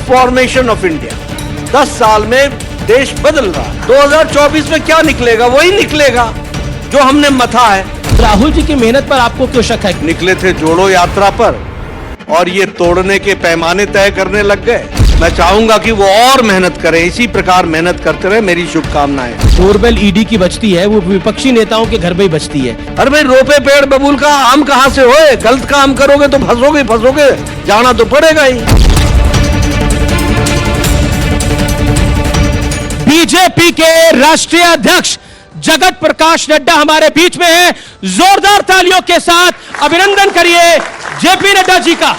Transformation of India. 10 साल में देश बदल रहा है। 2024 में क्या निकलेगा? वही निकलेगा जो हमने मथा है। राहुल जी की मेहनत पर आपको क्यों शक है? निकले थे जोड़ो यात्रा पर और ये तोड़ने के पैमाने तय करने लग गए। मैं चाहूंगा कि वो और मेहनत करें, इसी प्रकार मेहनत करते रहे। मेरी शुभकामनाएं। डोरबेल ईडी की बचती है, वो विपक्षी नेताओं के घर में ही बचती है। अरे भाई, रोपे पेड़ बबूल का आम कहां से होए? गलत काम करोगे तो फंसोगे, जाना तो पड़ेगा ही। बीजेपी के राष्ट्रीय अध्यक्ष जगत प्रकाश नड्डा हमारे बीच में है। जोरदार तालियों के साथ अभिनंदन करिए जेपी नड्डा जी का।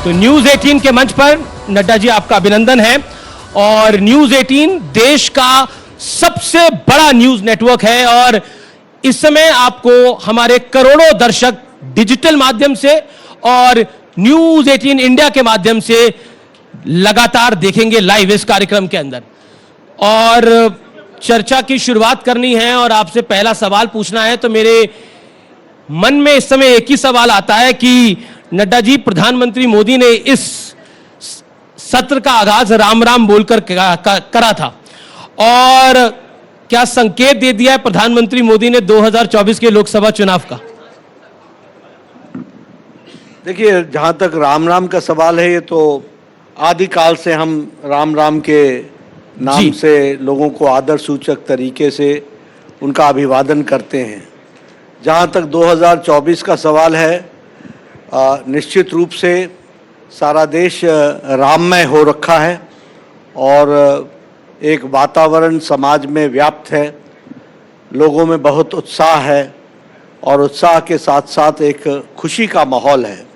तो न्यूज 18 के मंच पर नड्डा जी आपका अभिनंदन है। और न्यूज 18 देश का सबसे बड़ा न्यूज नेटवर्क है और इस समय आपको हमारे करोड़ों दर्शक डिजिटल माध्यम से और न्यूज 18 इंडिया के माध्यम से लगातार देखेंगे लाइव इस कार्यक्रम के अंदर। और चर्चा की शुरुआत करनी है और आपसे पहला सवाल पूछना है। तो मेरे मन में इस समय एक ही सवाल आता है कि नड्डा जी, प्रधानमंत्री मोदी ने इस सत्र का आगाज राम राम बोलकर करा था और क्या संकेत दे दिया है प्रधानमंत्री मोदी ने 2024 के लोकसभा चुनाव का? देखिए, जहां तक राम राम का सवाल है, ये तो आदिकाल से हम राम राम के नाम से लोगों को आदर सूचक तरीके से उनका अभिवादन करते हैं। जहां तक 2024 का सवाल है, निश्चित रूप से सारा देश राममय हो रखा है और एक वातावरण समाज में व्याप्त है। लोगों में बहुत उत्साह है और उत्साह के साथ साथ एक खुशी का माहौल है।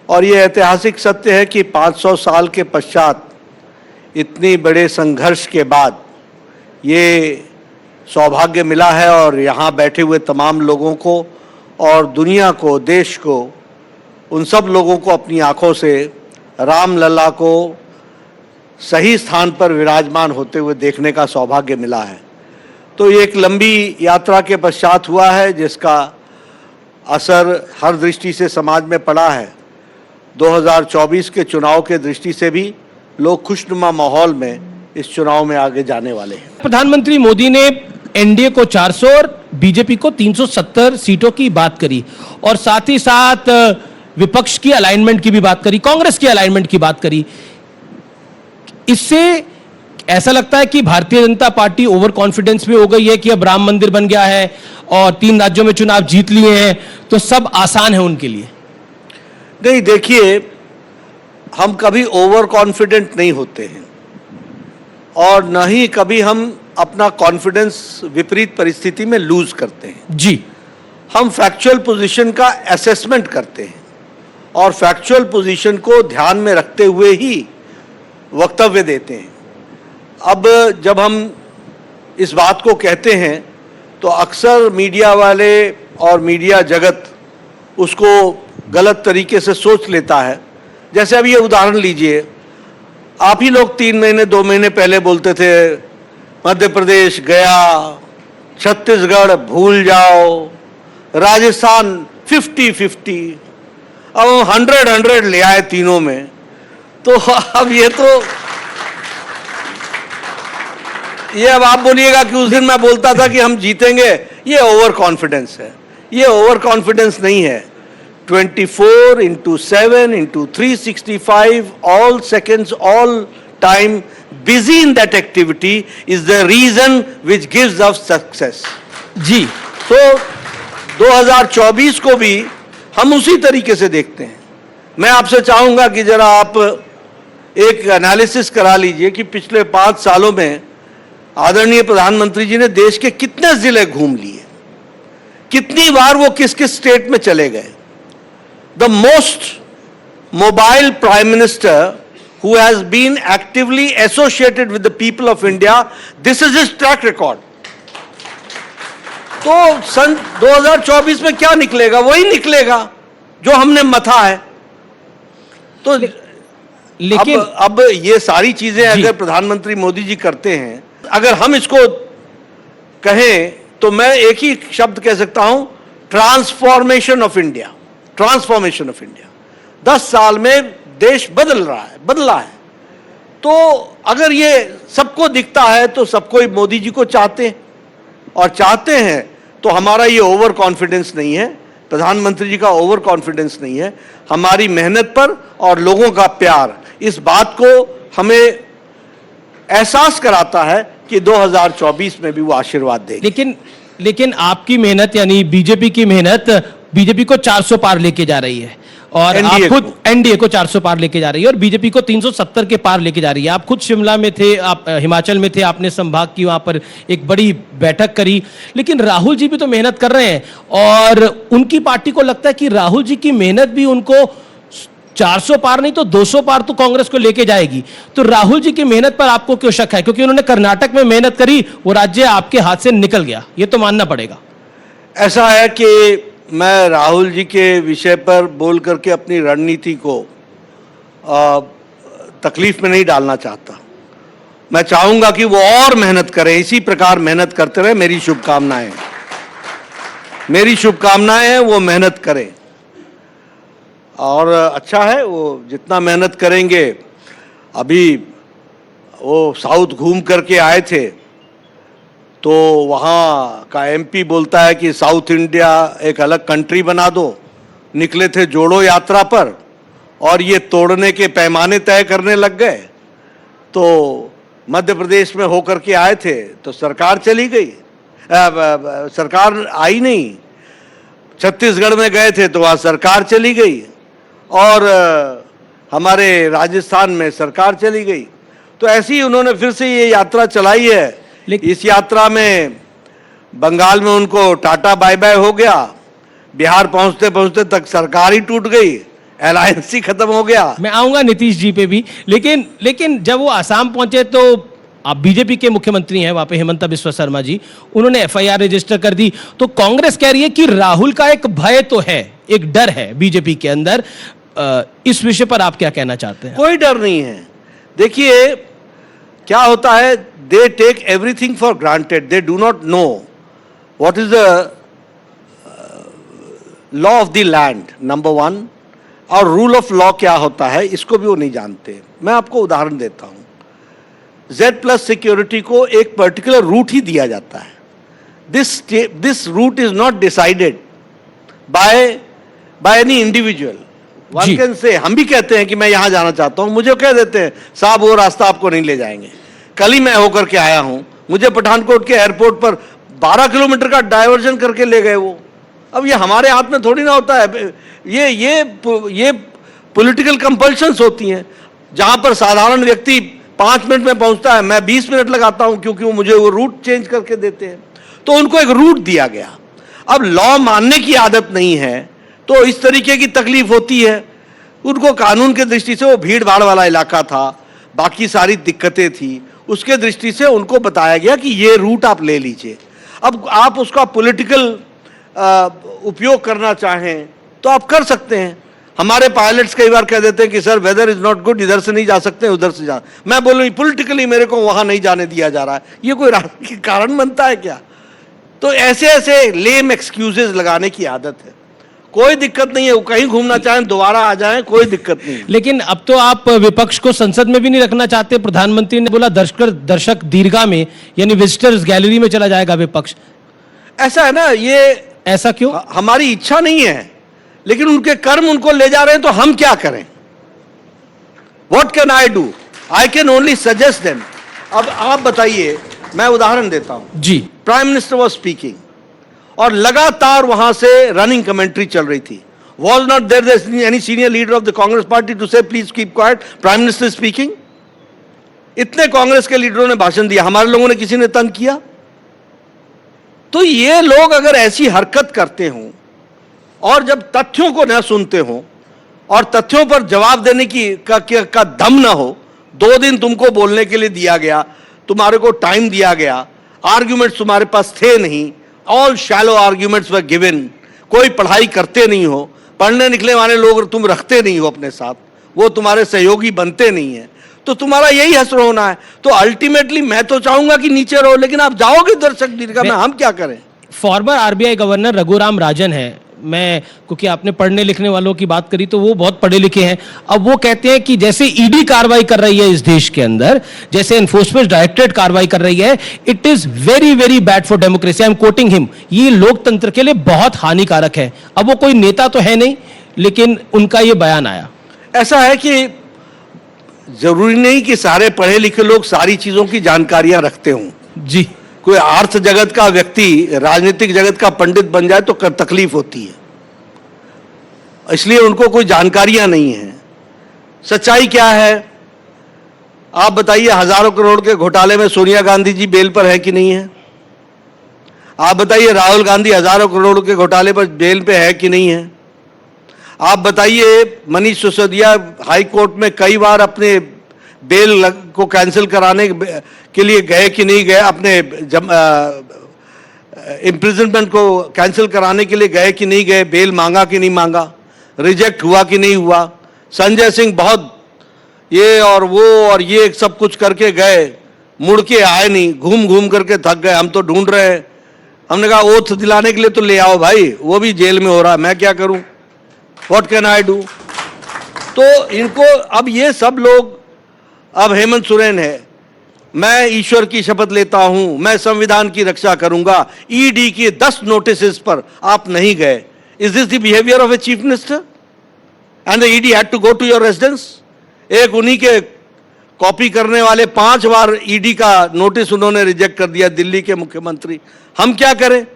और ये ऐतिहासिक सत्य है कि 500 साल के पश्चात इतनी बड़े संघर्ष के बाद ये सौभाग्य मिला है और यहाँ बैठे हुए तमाम लोगों को और दुनिया को, देश को, उन सब लोगों को अपनी आंखों से राम लला को सही स्थान पर विराजमान होते हुए देखने का सौभाग्य मिला है। तो ये एक लंबी यात्रा के पश्चात हुआ है जिसका असर हर दृष्टि से समाज में पड़ा है। 2024 के चुनाव के दृष्टि से भी लोग खुशनुमा माहौल में इस चुनाव में आगे जाने वाले हैं। प्रधानमंत्री मोदी ने एनडीए को 400 और बीजेपी को 370 सीटों की बात करी और साथ ही साथ विपक्ष की अलाइनमेंट की भी बात करी, कांग्रेस की अलाइनमेंट की बात करी। इससे ऐसा लगता है कि Bharatiya Janata party over confidence में हो गई है कि अब राम मंदिर बन गया है और 3 राज्यों में चुनाव जीत लिए हैं तो सब आसान है उनके लिए। नहीं, देखिए, हम कभी ओवर कॉन्फिडेंट नहीं होते हैं और न ही कभी हम अपना कॉन्फिडेंस विपरीत परिस्थिति में लूज करते हैं। जी, हम फैक्चुअल पोजीशन का असेसमेंट करते हैं और फैक्चुअल पोजीशन को ध्यान में रखते हुए ही वक्तव्य देते हैं। अब जब हम इस बात को कहते हैं तो अक्सर मीडिया वाले और मीडिया जगत उसको गलत तरीके से सोच लेता है। जैसे अब ये उदाहरण लीजिए, आप ही लोग 3 महीने 2 महीने पहले बोलते थे मध्य प्रदेश गया, छत्तीसगढ़ भूल जाओ, राजस्थान 50-50, अब 100 ले आए तीनों में। तो अब ये अब आप बोलिएगा कि उस दिन मैं बोलता था कि हम जीतेंगे, ये ओवर कॉन्फिडेंस है। ये ओवर कॉन्फिडेंस नहीं है। 24 into 7 into 365 all seconds, all time busy in that activity is the reason which gives us success. जी, तो 2024 को भी हम उसी तरीके से देखते हैं। मैं आपसे चाहूंगा कि जरा आप एक एनालिसिस करा लीजिए कि पिछले 5 सालों में आदरणीय प्रधानमंत्री जी ने देश के कितने जिले घूम लिए, कितनी बार वो किस किस स्टेट में चले गए। The most mobile prime minister who has been actively associated with the people of India, this is his track record. तो सन 2024 में क्या निकलेगा? वही निकलेगा जो हमने मथा है। तो लेकिन अब ये सारी चीजें अगर प्रधानमंत्री मोदी जी करते हैं, अगर हम इसको कहें तो मैं एक ही शब्द कह सकता हूं, transformation of India. Transformation of India. 10 साल में देश बदला है। तो अगर ये सबको दिखता है तो सबको मोदी जी को चाहते हैं, और चाहते हैं तो हमारा ये ओवर कॉन्फिडेंस नहीं है, प्रधानमंत्री जी का ओवर कॉन्फिडेंस नहीं है, हमारी मेहनत पर और लोगों का प्यार इस बात को हमें एहसास कराता है कि 2024 में भी वो आशीर्वाद देंगे। लेकिन आपकी मेहनत यानी बीजेपी की मेहनत बीजेपी को 400 पार लेके जा रही है, और आप खुद एनडीए को 400 पार लेके जा रही है, और बीजेपी को 370 के पार लेके जा रही है। आप खुद शिमला में थे, आप हिमाचल में थे, आपने संभाग की वहां पर एक बड़ी बैठक करी, लेकिन राहुल जी भी तो मेहनत कर रहे हैं, और उनकी पार्टी को लगता है कि राहुल जी की मेहनत भी उनको 400 पार नहीं तो 200 पार तो कांग्रेस को लेके जाएगी। तो राहुल जी की मेहनत पर आपको क्यों शक है? क्योंकि उन्होंने कर्नाटक में मेहनत करी, वो राज्य आपके हाथ से निकल गया, ये तो मानना पड़ेगा। ऐसा है कि मैं राहुल जी के विषय पर बोल करके अपनी रणनीति को तकलीफ में नहीं डालना चाहता। मैं चाहूंगा कि वो और मेहनत करें, इसी प्रकार मेहनत करते रहे। मेरी शुभकामनाएं हैं वो मेहनत करें, और अच्छा है वो जितना मेहनत करेंगे। अभी वो साउथ घूम करके आए थे तो वहाँ का एमपी बोलता है कि साउथ इंडिया एक अलग कंट्री बना दो। निकले थे जोड़ो यात्रा पर और ये तोड़ने के पैमाने तय करने लग गए। तो मध्य प्रदेश में होकर के आए थे तो सरकार चली गई, सरकार आई नहीं। छत्तीसगढ़ में गए थे तो वहाँ सरकार चली गई, और हमारे राजस्थान में सरकार चली गई। तो ऐसे ही उन्होंने फिर से ये यात्रा चलाई है। इस यात्रा में बंगाल में उनको टाटा बाय बाय हो गया, बिहार पहुंचते पहुंचते तक सरकार ही टूट गई, अलायंस ही खत्म हो गया। मैं आऊंगा नीतीश जी पे भी, लेकिन जब वो आसाम पहुंचे तो आप बीजेपी के मुख्यमंत्री हैं वहां पे, हिमंता बिस्वा शर्मा जी, उन्होंने एफआईआर रजिस्टर कर दी। तो कांग्रेस कह रही है कि राहुल का एक भय तो है, एक डर है बीजेपी के अंदर। इस विषय पर आप क्या कहना चाहते हैं? कोई डर नहीं है। देखिए क्या होता है, they take everything for granted, they do not know what is the law of the land, number 1, और रूल ऑफ लॉ क्या होता है इसको भी वो नहीं जानते। मैं आपको उदाहरण देता हूं। Z+ सिक्योरिटी को एक पर्टिकुलर रूट ही दिया जाता है। This route is not decided by any individual. One can say, हम भी कहते हैं कि मैं यहां जाना चाहता हूं, मुझे कह देते हैं साहब वो रास्ता आपको नहीं ले जाएंगे। कल ही मैं होकर के आया हूं, मुझे पठानकोट के एयरपोर्ट पर 12 किलोमीटर का डायवर्जन करके ले गए वो। अब ये हमारे हाथ में थोड़ी ना होता है, ये पॉलिटिकल कंपल्शंस होती हैं। जहां पर साधारण व्यक्ति 5 मिनट में पहुंचता है, मैं 20 मिनट लगाता हूं, क्योंकि वो मुझे वो रूट चेंज करके देते हैं। तो उनको एक रूट दिया गया। अब लॉ मानने की आदत नहीं है तो इस तरीके की तकलीफ होती है। उनको कानून के दृष्टि से वो भीड़ भाड़ वाला इलाका था, बाकी सारी दिक्कतें थी, उसके दृष्टि से उनको बताया गया कि ये रूट आप ले लीजिए। अब आप उसका पॉलिटिकल उपयोग करना चाहें तो आप कर सकते हैं। हमारे पायलट्स कई बार कह देते हैं कि sir weather is not good, इधर से नहीं जा सकते, उधर से जा। मैं बोलूँ पॉलिटिकली मेरे को वहां नहीं जाने दिया जा रहा है, ये कोई कारण बनता है क्या? तो ऐसे लेम एक्सक्यूजेज लगाने की आदत है। कोई दिक्कत नहीं है, वो कहीं घूमना चाहें दोबारा आ जाएं, कोई दिक्कत नहीं। लेकिन अब तो आप विपक्ष को संसद में भी नहीं रखना चाहते। प्रधानमंत्री ने बोला दर्शक दीर्घा में यानी विजिटर्स गैलरी में चला जाएगा विपक्ष। ऐसा है ना, ये ऐसा क्यों? हमारी इच्छा नहीं है, लेकिन उनके कर्म उनको ले जा रहे हैं, तो हम क्या करें? What can I do? I can only suggest them. अब आप बताइए, मैं उदाहरण देता हूं जी। प्राइम मिनिस्टर वाज स्पीकिंग और लगातार वहां से रनिंग कमेंट्री चल रही थी। Was not there any senior leader of the Congress party to say please keep quiet, prime minister speaking. इतने कांग्रेस के लीडरों ने भाषण दिया, हमारे लोगों ने किसी ने तंग किया? तो ये लोग अगर ऐसी हरकत करते हों और जब तथ्यों को न सुनते हों और तथ्यों पर जवाब देने का दम ना हो, 2 दिन तुमको बोलने के लिए दिया गया, तुम्हारे को टाइम दिया गया, आर्ग्यूमेंट्स तुम्हारे पास थे नहीं, all shallow arguments were given, कोई पढ़ाई करते नहीं हो, पढ़ने निकले वाले लोग तुम रखते नहीं हो अपने साथ, वो तुम्हारे सहयोगी बनते नहीं है, तो तुम्हारा यही हश्र होना है। तो अल्टीमेटली मैं तो चाहूंगा कि नीचे रहो, लेकिन आप जाओगे दर्शक दीर्घा में, हम क्या करें। Farmer RBI governor Raghuram Rajan है, मैं क्योंकि आपने पढ़ने लिखने वालों की बात करी तो वो बहुत पढ़े लिखे हैं। अब वो कहते हैं कि जैसे ईडी कार्रवाई कर रही है इस देश के अंदर, जैसे एनफोर्समेंट डायरेक्टरेट कार्रवाई कर रही है, it is very very bad for democracy. I am quoting him, ये लोकतंत्र के लिए बहुत हानिकारक है। अब वो कोई नेता तो है नहीं, लेकिन उनका ये बयान आया। ऐसा है कि जरूरी नहीं कि सारे पढ़े लिखे लोग सारी चीजों की जानकारियां रखते हों। जी, कोई अर्थ जगत का व्यक्ति राजनीतिक जगत का पंडित बन जाए तो तकलीफ होती है, इसलिए उनको कोई जानकारियां नहीं है। सच्चाई क्या है आप बताइए। हजारों करोड़ के घोटाले में सोनिया गांधी जी बेल पर है कि नहीं है? आप बताइए राहुल गांधी हजारों करोड़ के घोटाले पर बेल पे है कि नहीं है? आप बताइए मनीष सिसोदिया हाई कोर्ट में कई बार अपने बेल को कैंसिल कराने के लिए गए कि नहीं गए, अपने इम्प्रिजनमेंट को कैंसिल कराने के लिए गए कि नहीं गए, बेल मांगा कि नहीं मांगा, रिजेक्ट हुआ कि नहीं हुआ। संजय सिंह बहुत ये और वो और ये सब कुछ करके गए, मुड़ के आए नहीं, घूम घूम करके थक गए। हम तो ढूंढ रहे हैं, हमने कहा ओथ दिलाने के लिए तो ले आओ भाई, वो भी जेल में हो रहा है, मैं क्या करूं, व्हाट कैन आई डू। तो इनको अब ये सब लोग, अब हेमंत सोरेन है, मैं ईश्वर की शपथ लेता हूं, मैं संविधान की रक्षा करूंगा, ईडी के 10 नोटिस पर आप नहीं गए। Is this the behaviour of a chief minister? And the ED had to go to your residence. एक उन्हीं के कॉपी करने वाले 5 बार ईडी का नोटिस उन्होंने रिजेक्ट कर दिया, दिल्ली के मुख्यमंत्री। हम क्या करें?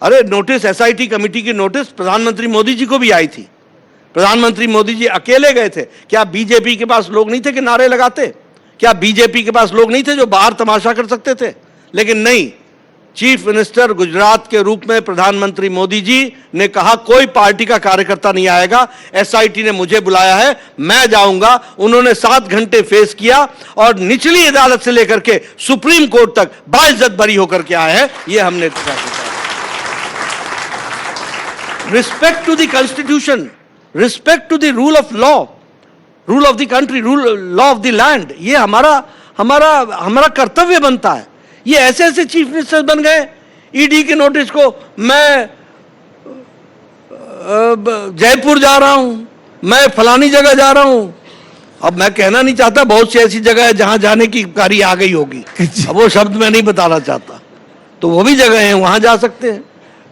अरे नोटिस, एसआईटी कमेटी की नोटिस प्रधानमंत्री मोदी जी को भी आई थी। प्रधानमंत्री मोदी जी अकेले गए थे। क्या बीजेपी के पास लोग नहीं थे कि नारे लगाते? क्या बीजेपी के पास लोग नहीं थे जो बाहर तमाशा कर सकते थे? लेकिन नहीं, चीफ मिनिस्टर गुजरात के रूप में प्रधानमंत्री मोदी जी ने कहा कोई पार्टी का कार्यकर्ता नहीं आएगा, एसआईटी ने मुझे बुलाया है, मैं जाऊंगा। उन्होंने 7 घंटे फेस किया और निचली अदालत से लेकर के सुप्रीम कोर्ट तक बाइज्जत बरी होकर के आए हैं। ये हमने respect to the constitution, respect to the rule of law, rule of the country, law of the land, ये हमारा कर्तव्य बनता है। ये ऐसे ऐसे चीफ मिनिस्टर बन गए, ईडी के नोटिस को मैं जयपुर जा रहा हूं, मैं फलानी जगह जा रहा हूं। अब मैं कहना नहीं चाहता, बहुत सी ऐसी जगह है जहां जाने की बारी आ गई होगी, अब वो शब्द मैं नहीं बताना चाहता, तो वो भी जगह है वहां जा सकते हैं।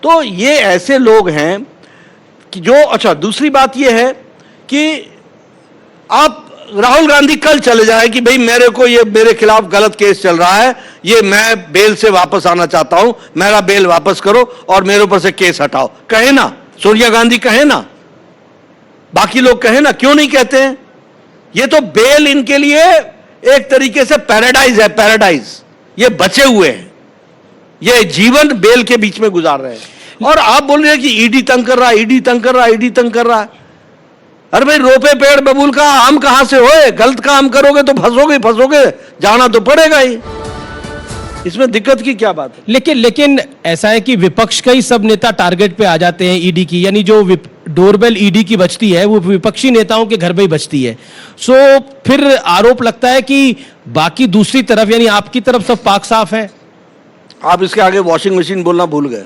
तो ये ऐसे लोग हैं कि जो, अच्छा दूसरी बात ये है कि आप राहुल गांधी कल चले जाए कि भाई मेरे खिलाफ गलत केस चल रहा है, ये मैं बेल से वापस आना चाहता हूं, मेरा बेल वापस करो और मेरे ऊपर से केस हटाओ, कहे ना, सोनिया गांधी कहे ना, बाकी लोग कहे ना, क्यों नहीं कहते हैं? ये तो बेल इनके लिए एक तरीके से पैराडाइज है, पैराडाइज। ये बचे हुए हैं, ये जीवन बेल के बीच में गुजार रहे हैं। और आप बोल रहे हैं कि ईडी तंग कर रहा है, ईडी तंग कर रहा है, ईडी तंग कर रहा है। अरे भाई, रोपे पेड़ बबूल का आम कहां से होए? गलत काम करोगे तो फंसोगे, जाना तो पड़ेगा ही, इसमें दिक्कत की क्या बात है? लेकिन ऐसा है कि विपक्ष का ही सब नेता टारगेट पे आ जाते हैं ईडी की, यानी जो डोरबेल ईडी की बजती है वो विपक्षी नेताओं के घर में ही बजती है। सो फिर आरोप लगता है कि बाकी दूसरी तरफ, यानी आपकी तरफ सब पाक साफ है। आप इसके आगे वॉशिंग मशीन बोलना भूल गए।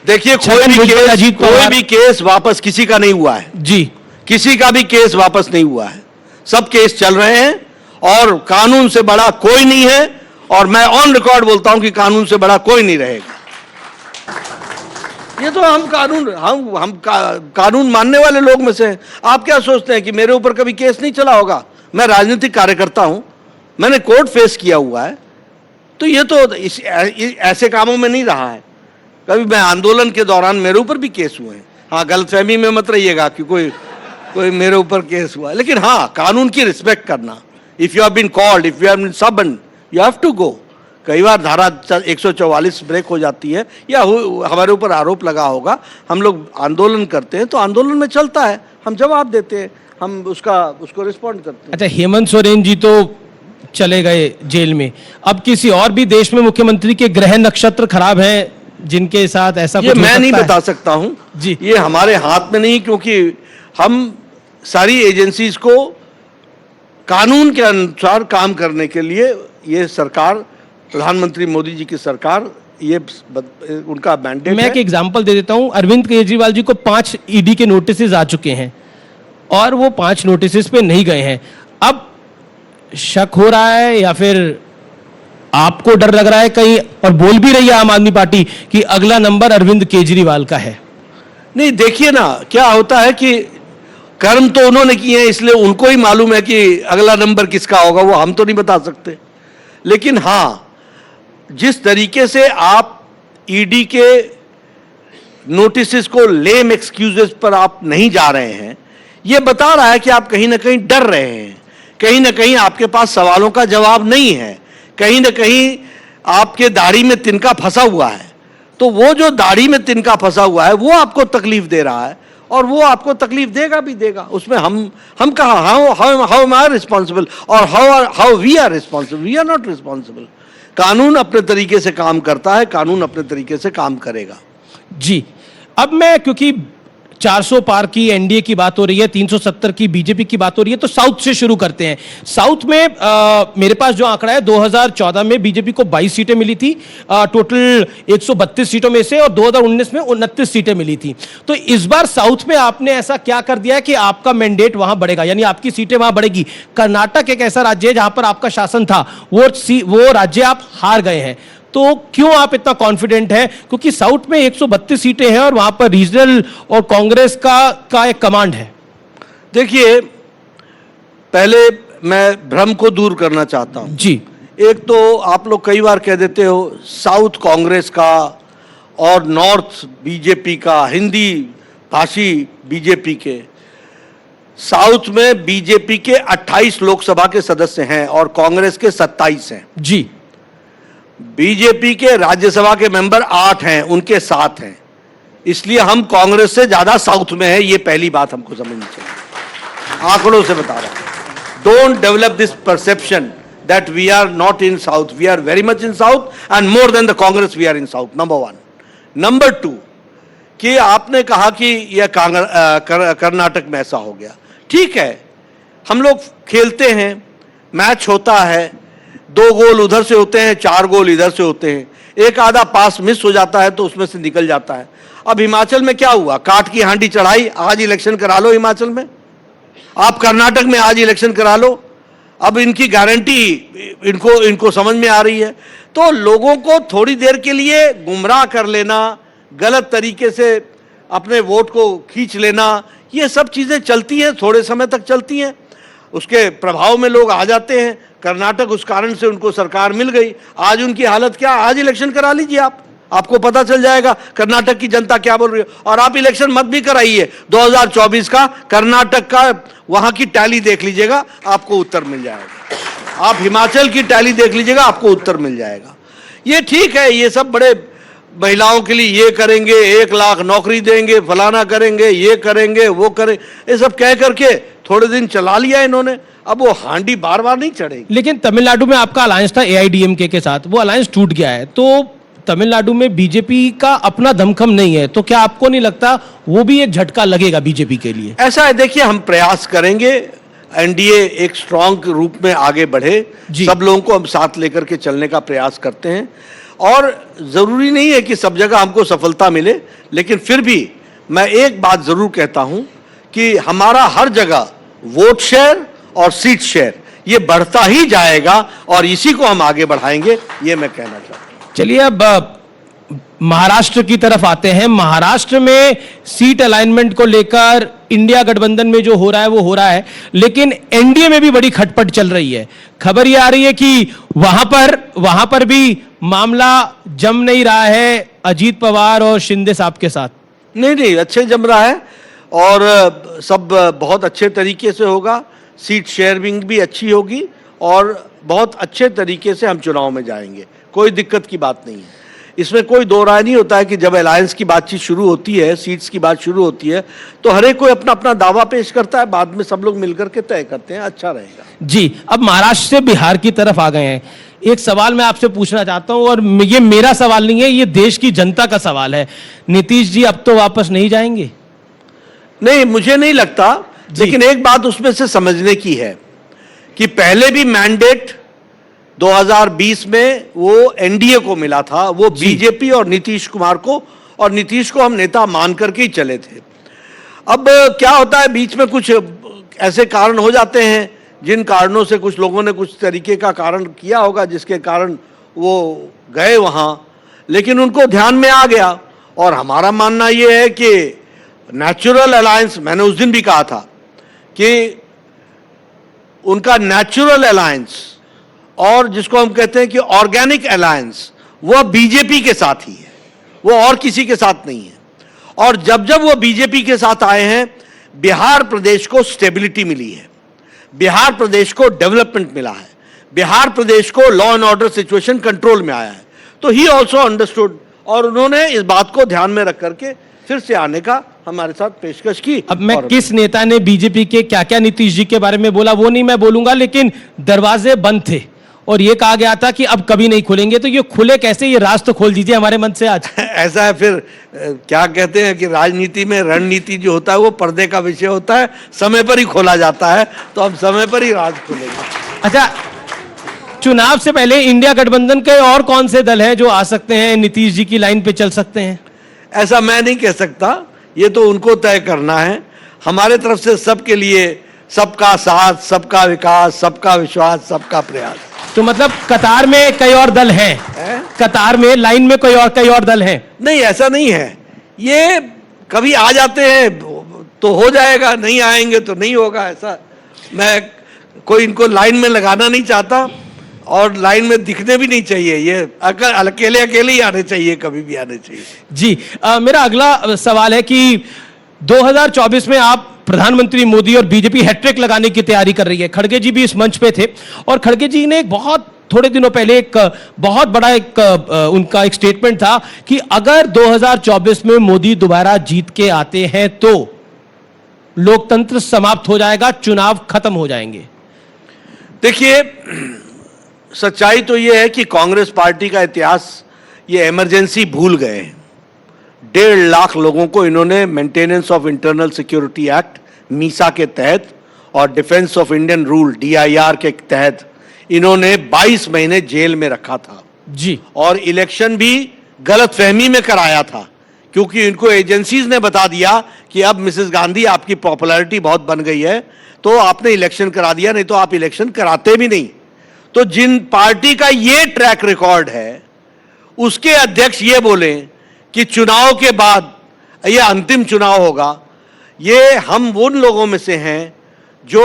देखिए, कोई भी केस वापस किसी का नहीं हुआ है जी, किसी का भी केस वापस नहीं हुआ है, सब केस चल रहे हैं और कानून से बड़ा कोई नहीं है। और मैं ऑन रिकॉर्ड बोलता हूं कि कानून से बड़ा कोई नहीं रहेगा। ये तो हम कानून मानने वाले लोग में से हैं। आप क्या सोचते हैं कि मेरे ऊपर कभी केस नहीं चला होगा? मैं राजनीतिक कार्यकर्ता हूं, मैंने कोर्ट फेस किया हुआ है, तो ये तो ऐसे कामों में नहीं रहा है। कभी मैं आंदोलन के दौरान मेरे ऊपर भी केस हुए हैं। हाँ, गलतफहमी में मत रहिएगा कि कोई मेरे ऊपर केस हुआ है, लेकिन हाँ, कानून की रिस्पेक्ट करना। If you have been called, if you have been summoned, you have to go. कई बार धारा 144 ब्रेक हो जाती है या हमारे ऊपर आरोप लगा होगा, हम लोग आंदोलन करते हैं तो आंदोलन में चलता है, हम जवाब देते हैं, हम उसको रिस्पॉन्ड करते हैं। अच्छा, हेमंत सोरेन जी तो चले गए जेल में, अब किसी और भी देश में मुख्यमंत्री के ग्रह नक्षत्र खराब हैं जिनके साथ ऐसा ये कुछ हो मैं नहीं सकता है? बता सकता हूं जी। ये हमारे हाथ में नहीं, क्योंकि हम सारी एजेंसीज को कानून के अनुसार काम करने के लिए, ये सरकार, प्रधानमंत्री मोदी जी की सरकार, ये उनका मैंडेट मैं है। एक एग्जांपल दे देता हूं। अरविंद केजरीवाल जी को 5 ईडी के नोटिस आ चुके हैं और वो 5 नोटिस पे नहीं गए हैं। अब शक हो रहा है या फिर आपको डर लग रहा है कहीं, और बोल भी रही है आम आदमी पार्टी कि अगला नंबर अरविंद केजरीवाल का है? नहीं, देखिए ना क्या होता है कि कर्म तो उन्होंने किए हैं, इसलिए उनको ही मालूम है कि अगला नंबर किसका होगा, वो हम तो नहीं बता सकते। लेकिन हाँ, जिस तरीके से आप ईडी के नोटिस को लेम एक्सक्यूजेस पर आप नहीं जा रहे हैं, ये बता रहा है कि आप कहीं ना कहीं डर रहे हैं, कहीं ना कहीं आपके पास सवालों का जवाब नहीं है, कहीं ना कहीं आपके दाढ़ी में तिनका फंसा हुआ है। तो वो जो दाढ़ी में तिनका फंसा हुआ है वो आपको तकलीफ दे रहा है, और वो आपको तकलीफ देगा भी देगा। उसमें हम कहा हाउ एम आई रिस्पॉन्सिबल और how we are responsible? We are not responsible. कानून अपने तरीके से काम करता है, कानून अपने तरीके से काम करेगा। जी, अब मैं, क्योंकि 400 पार की एनडीए की बात हो रही है, 370 की बीजेपी की बात हो रही है, तो साउथ से शुरू करते हैं। साउथ में मेरे पास जो आंकड़ा है, 2014 में बीजेपी को 22 सीटें मिली थी टोटल 132 सीटों में से, और 2019 में 29 सीटें मिली थी। तो इस बार साउथ में आपने ऐसा क्या कर दिया है कि आपका मैंडेट वहां बढ़ेगा, यानी आपकी सीटें वहां बढ़ेगी? कर्नाटक एक ऐसा राज्य है जहां पर आपका शासन था, वो राज्य आप हार गए हैं। तो क्यों आप इतना कॉन्फिडेंट हैं? क्योंकि साउथ में 132 सीटें हैं और वहां पर रीजनल और कांग्रेस का एक कमांड है। देखिए, पहले मैं भ्रम को दूर करना चाहता हूं। जी। एक तो आप लोग कई बार कह देते हो साउथ कांग्रेस का और नॉर्थ बीजेपी का, हिंदी भाषी बीजेपी के। साउथ में बीजेपी के 28 लोकसभा के सदस्य हैं और कांग्रेस के 27 हैं। जी। बीजेपी के राज्यसभा के मेंबर 8 हैं, उनके 7 हैं। इसलिए हम कांग्रेस से ज्यादा साउथ में है, ये पहली बात हमको समझनी चाहिए। आंकड़ों से बता रहा हूं। Don't develop this perception that we are not in south. We are very much in south and more than the Congress we are in south, number 1। Number 2, कि आपने कहा कि यह कर्नाटक में ऐसा हो गया। ठीक है, हम लोग खेलते हैं, मैच होता है, 2 गोल उधर से होते हैं, 4 गोल इधर से होते हैं, एक आधा पास मिस हो जाता है तो उसमें से निकल जाता है। अब हिमाचल में क्या हुआ? काट की हांडी चढ़ाई, आज इलेक्शन करा लो हिमाचल में। आप कर्नाटक में आज इलेक्शन करा लो। अब इनकी गारंटी इनको समझ में आ रही है। तो लोगों को थोड़ी देर के लिए गुमराह कर लेना, गलत तरीके से अपने वोट को खींच लेना, ये सब चीजें चलती हैं, थोड़े समय तक चलती हैं, उसके प्रभाव में लोग आ जाते हैं। कर्नाटक उस कारण से उनको सरकार मिल गई। आज उनकी हालत क्या? आज इलेक्शन करा लीजिए आपको पता चल जाएगा कर्नाटक की जनता क्या बोल रही है। और आप इलेक्शन मत भी कराइए 2024 का, कर्नाटक का वहां की टैली देख लीजिएगा, आपको उत्तर मिल जाएगा। आप हिमाचल की टैली देख लीजिएगा, आपको उत्तर मिल जाएगा। ये ठीक है, ये सब बड़े महिलाओं के लिए ये करेंगे, 1 लाख नौकरी देंगे, फलाना करेंगे, ये करेंगे, वो करें, ये सब कह करके थोड़े दिन चला लिया इन्होंने। अब वो हांडी बार बार नहीं चढ़ेगी। लेकिन तमिलनाडु में आपका अलायंस था एआईडीएमके के साथ, वो अलायंस टूट गया है, तो तमिलनाडु में बीजेपी का अपना दमखम नहीं है, तो क्या आपको नहीं लगता वो भी एक झटका लगेगा बीजेपी के लिए? ऐसा है, देखिए, हम प्रयास करेंगे एनडीए एक स्ट्रांग रूप में आगे बढ़े, सब लोगों को हम साथ लेकर के चलने का प्रयास करते हैं। और जरूरी नहीं है कि सब जगह हमको सफलता मिले, लेकिन फिर भी मैं एक बात जरूर कहता हूं कि हमारा हर जगह वोट शेयर और सीट शेयर ये बढ़ता ही जाएगा और इसी को हम आगे बढ़ाएंगे, ये मैं कहना चाहता हूं। चलिए, अब महाराष्ट्र की तरफ आते हैं। महाराष्ट्र में सीट अलाइनमेंट को लेकर इंडिया गठबंधन में जो हो रहा है वो हो रहा है, लेकिन एनडीए में भी बड़ी खटपट चल रही है। खबर ये आ रही है कि वहां पर भी मामला जम नहीं रहा है अजीत पवार और शिंदे साहब के साथ। नहीं, अच्छे जम रहा है और सब बहुत अच्छे तरीके से होगा। सीट शेयरिंग भी अच्छी होगी और बहुत अच्छे तरीके से हम चुनाव में जाएंगे, कोई दिक्कत की बात नहीं है। इसमें कोई दो राय नहीं होता है कि जब अलायंस की बातचीत शुरू होती है, सीट्स की बात शुरू होती है, तो हर एक कोई अपना अपना दावा पेश करता है, बाद में सब लोग मिलकर के तय करते हैं, अच्छा रहेगा। जी, अब महाराष्ट्र से बिहार की तरफ आ गए हैं। एक सवाल मैं आपसे पूछना चाहता हूं, और ये मेरा सवाल नहीं है, ये देश की जनता का सवाल है। नीतीश जी अब तो वापस नहीं जाएंगे? नहीं, मुझे नहीं लगता, लेकिन एक बात उसमें से समझने की है कि पहले भी मैंडेट 2020 में वो एनडीए को मिला था, वो बीजेपी और नीतीश कुमार को, और नीतीश को हम नेता मान करके ही चले थे। अब क्या होता है, बीच में कुछ ऐसे कारण हो जाते हैं जिन कारणों से कुछ लोगों ने कुछ तरीके का कारण किया होगा जिसके कारण वो गए वहाँ, लेकिन उनको ध्यान में आ गया। और हमारा मानना ये है कि नेचुरल अलायंस, मैंने उस दिन भी कहा था कि उनका नेचुरल अलायंस और जिसको हम कहते हैं कि ऑर्गेनिक अलायंस, वह बीजेपी के साथ ही है, वो और किसी के साथ नहीं है। और जब जब वो बीजेपी के साथ आए हैं, बिहार प्रदेश को स्टेबिलिटी मिली है, बिहार प्रदेश को डेवलपमेंट मिला है, बिहार प्रदेश को law and order situation control में आया है। तो ही ऑल्सो अंडरस्टूड, और उन्होंने इस बात को ध्यान में रख करके फिर से आने का हमारे साथ पेशकश की। अब मैं किस नेता ने बीजेपी के क्या क्या नीतीश जी के बारे में बोला वो नहीं मैं बोलूंगा, लेकिन दरवाजे बंद थे और ये कहा गया था कि अब कभी नहीं खुलेंगे, तो ये खुले कैसे? ये राज तो खोल दीजिए हमारे मन से आज। ऐसा है, फिर क्या कहते हैं कि राजनीति में रणनीति जो होता है वो पर्दे का विषय होता है, समय पर ही खोला जाता है, तो अब समय पर ही राज खुलेगा। अच्छा, चुनाव से पहले इंडिया गठबंधन के और कौन से दल हैं जो आ सकते हैं, नीतीश जी की लाइन पे चल सकते हैं? ऐसा मैं नहीं कह सकता, ये तो उनको तय करना है। हमारे तरफ से सबके लिए सबका साथ, सबका विकास, सबका विश्वास, सबका प्रयास। तो मतलब कतार में कई और दल हैं? कतार में, लाइन में कई और दल हैं? नहीं, ऐसा नहीं है, ये कभी आ जाते हैं तो हो जाएगा, नहीं आएंगे तो नहीं होगा। ऐसा मैं कोई इनको लाइन में लगाना नहीं चाहता, और लाइन में दिखने भी नहीं चाहिए, ये अकेले अकेले ही आने चाहिए, कभी भी आने चाहिए। जी, मेरा अगला सवाल है कि 2024 में आप प्रधानमंत्री मोदी और बीजेपी हैट्रिक लगाने की तैयारी कर रही है। खड़गे जी भी इस मंच पे थे, और खड़गे जी ने एक बहुत थोड़े दिनों पहले एक बहुत बड़ा उनका एक स्टेटमेंट था कि अगर 2024 में मोदी दोबारा जीत के आते हैं तो लोकतंत्र समाप्त हो जाएगा, चुनाव खत्म हो जाएंगे। देखिए, सच्चाई तो यह है कि कांग्रेस पार्टी का इतिहास ये इमरजेंसी भूल गए हैं। 1.5 लाख लोगों को इन्होंने maintenance of internal security act Misa के तहत और defence of Indian rule DIR के तहत इन्होंने 22 महीने जेल में रखा था जी। और इलेक्शन भी गलतफहमी में कराया था, क्योंकि इनको एजेंसीज ने बता दिया कि अब मिसेस गांधी आपकी पॉपुलैरिटी बहुत बन गई है, तो आपने इलेक्शन करा दिया, नहीं तो आप इलेक्शन कराते भी नहीं। तो जिन पार्टी का ये ट्रैक रिकॉर्ड है, उसके अध्यक्ष ये बोले कि चुनाव के बाद ये अंतिम चुनाव होगा, ये हम उन लोगों में से हैं जो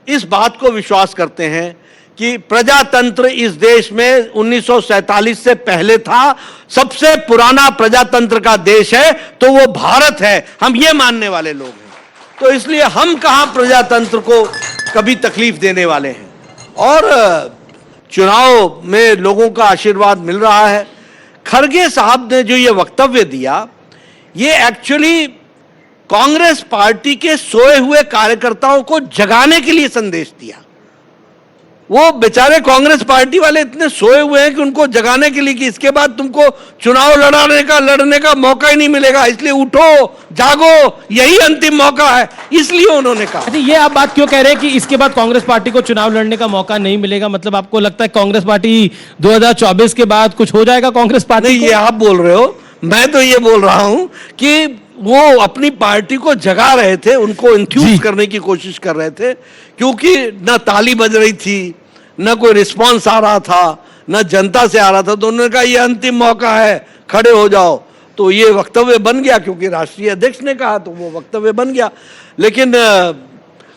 इस बात को विश्वास करते हैं कि प्रजातंत्र इस देश में 1947 से पहले था, सबसे पुराना प्रजातंत्र का देश है तो वो भारत है, हम ये मानने वाले लोग हैं। तो इसलिए हम कहां प्रजातंत्र को कभी तकलीफ देने वाले हैं, और चुनाव में लोगों का आशीर्वाद मिल रहा है। खड़गे साहब ने जो ये वक्तव्य दिया, ये एक्चुअली कांग्रेस पार्टी के सोए हुए कार्यकर्ताओं को जगाने के लिए संदेश दिया। वो बेचारे कांग्रेस पार्टी वाले इतने सोए हुए हैं कि उनको जगाने के लिए कि इसके बाद तुमको चुनाव लड़ने का मौका ही नहीं मिलेगा, इसलिए उठो, जागो, यही अंतिम मौका है, इसलिए उन्होंने कहा। अच्छा, ये आप बात क्यों कह रहे हैं कि इसके बाद कांग्रेस पार्टी को चुनाव लड़ने का मौका नहीं मिलेगा? मतलब आपको लगता है कांग्रेस पार्टी 2024 के बाद कुछ हो जाएगा कांग्रेस पार्टी? नहीं, ये आप बोल रहे हो, मैं तो ये बोल रहा हूं कि वो अपनी पार्टी को जगा रहे थे, उनको इंथ्यूज करने की कोशिश कर रहे थे, क्योंकि न ताली बज रही थी, न कोई रिस्पांस आ रहा था, न जनता से आ रहा था। तो उन्होंने कहा ये अंतिम मौका है, खड़े हो जाओ। तो ये वक्तव्य बन गया, क्योंकि राष्ट्रीय अध्यक्ष ने कहा तो वो वक्तव्य बन गया। लेकिन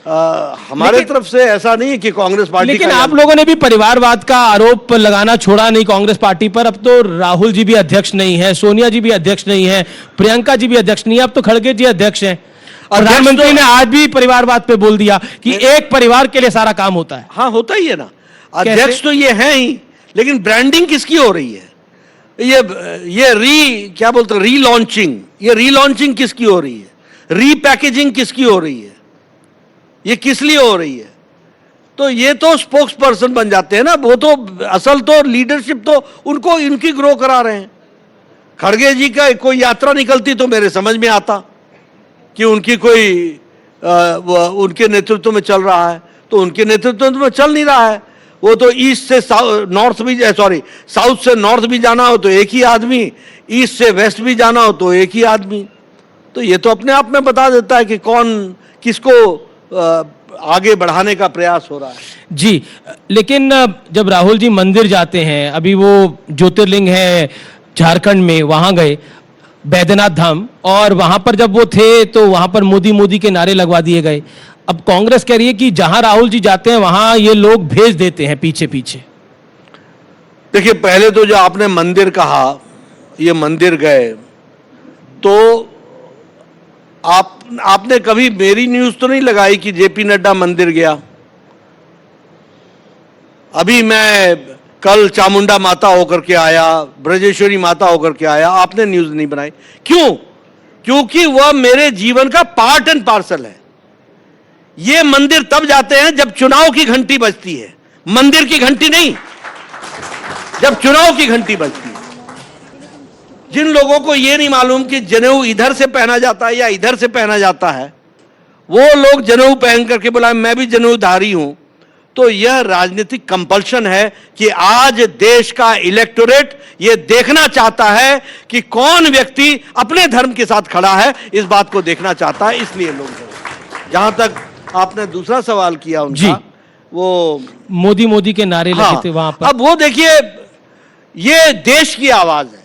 हमारे तरफ से ऐसा नहीं है कि कांग्रेस पार्टी। लेकिन आप लोगों ने भी परिवारवाद का आरोप लगाना छोड़ा नहीं कांग्रेस पार्टी पर। अब तो राहुल जी भी अध्यक्ष नहीं है, सोनिया जी भी अध्यक्ष नहीं है, प्रियंका जी भी अध्यक्ष नहीं है, अब तो खड़गे जी अध्यक्ष हैं। प्रधानमंत्री ने आज भी परिवारवाद पे बोल दिया कि एक परिवार के लिए सारा काम होता है। हाँ, होता ही है ना, अध्यक्ष तो ये है ही, लेकिन ब्रांडिंग किसकी हो रही है? ये क्या बोलते हैं, रीलॉन्चिंग, ये रीलॉन्चिंग किसकी हो रही है? रीपैकेजिंग किसकी हो रही है? ये किस लिए हो रही है? तो ये तो स्पोक्स पर्सन बन जाते हैं ना, वो तो असल तो लीडरशिप तो उनको इनकी ग्रो करा रहे हैं। खड़गे जी का कोई यात्रा निकलती तो मेरे समझ में आता कि उनकी कोई उनके नेतृत्व में चल रहा है, तो उनके नेतृत्व में चल नहीं रहा है। वो तो ईस्ट से नॉर्थ भी, सॉरी साउथ से नॉर्थ भी जाना हो तो एक ही आदमी, ईस्ट से वेस्ट भी जाना हो तो एक ही आदमी। तो ये तो अपने आप में बता देता है कि कौन किसको आगे बढ़ाने का प्रयास हो रहा है। जी, लेकिन जब राहुल जी मंदिर जाते हैं, अभी वो ज्योतिर्लिंग है झारखंड में, वहां गए बैद्यनाथ धाम, और वहां पर जब वो थे तो वहां पर मोदी मोदी के नारे लगवा दिए गए। अब कांग्रेस कह रही है कि जहां राहुल जी जाते हैं वहां ये लोग भेज देते हैं पीछे पीछे। देखिए, पहले तो जो आपने मंदिर कहा, ये मंदिर गए, तो आपने कभी मेरी न्यूज तो नहीं लगाई कि जेपी नड्डा मंदिर गया। अभी मैं कल चामुंडा माता होकर के आया, ब्रजेश्वरी माता होकर के आया, आपने न्यूज नहीं बनाई। क्यों? क्योंकि वह मेरे जीवन का पार्ट एंड पार्सल है। ये मंदिर तब जाते हैं जब चुनाव की घंटी बजती है, मंदिर की घंटी नहीं, जब चुनाव की घंटी बजती है। जिन लोगों को यह नहीं मालूम कि जनेऊ इधर से पहना जाता है या इधर से पहना जाता है, वो लोग जनेऊ पहन करके बोला मैं भी जनेऊधारी हूं, तो यह राजनीतिक कंपल्शन है कि आज देश का इलेक्टोरेट यह देखना चाहता है कि कौन व्यक्ति अपने धर्म के साथ खड़ा है, इस बात को देखना चाहता है, इसलिए लोग। जहां तक आपने दूसरा सवाल किया उनका, वो मोदी मोदी के नारे लगे थे वहां पर। अब वो देखिए, ये देश की आवाज है।